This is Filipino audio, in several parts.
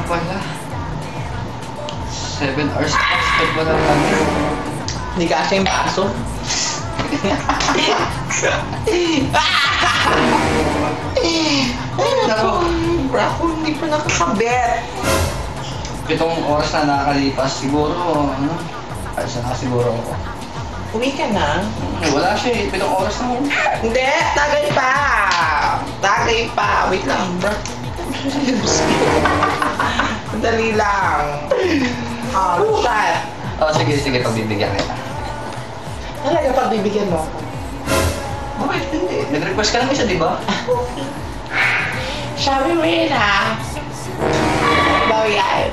pala. 7 hours passport pa lang kami. Hindi kasi yung baso. Bravo, hindi pa nakakabit. 7 oras na nakakalipas. Siguro, ano? Ay, saan siguro ako? Uwi ka na? Wala siya eh. 7 oras na ako. Hindi, tagay pa. Tagay pa. Wait lang, bro. Dali lang. Shot. Oh, sige, pagbibigyan kita. Talaga pagbibigyan mo ako? Bakit hindi? Nag-request ka lang isa, di ba? Sabi mo yun, ha? Bawi yan.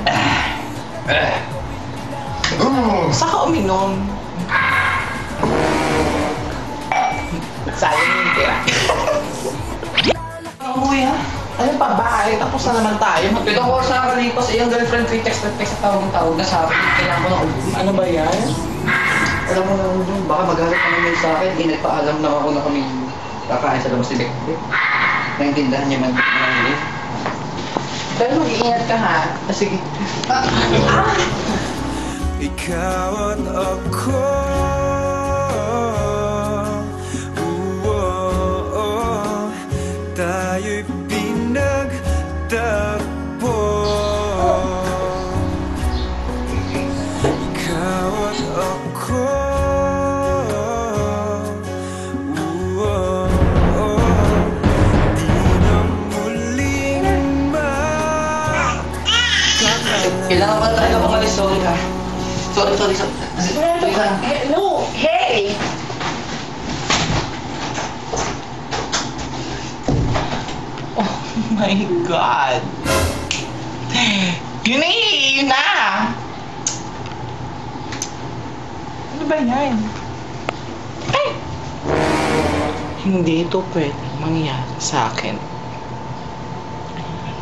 Saan ka uminom? Sayang yung tira. Ano mo yan? Ano pa ba? Tapos na naman tayo. 7 oras na nakakalipas. Eh, yung girlfriend ko yung text at tawag na sa akin. Kailangan ko na ulit. Ano ba yan? Alam mo naman dun, baka magalit ka naman sa akin. Eh, nagpaalam na ako na kami kakain sa labas ni Bekbek. Naintindahan niya man hindi. Pero mag-iingat ka, ha? Sige. Ikaw at ako, tayo'y pinagtagpo. Ikaw at ako, di na muling Kailangan pa talaga umalis. Sorry ha. Sorry. No! Hey! Oh my God! Yun na! Ano ba yan? Ay! Hindi ito pwedeng mangyari sa akin.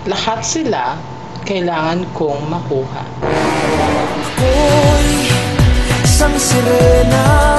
Lahat sila kailangan kong makuha. ako'y isang sirena.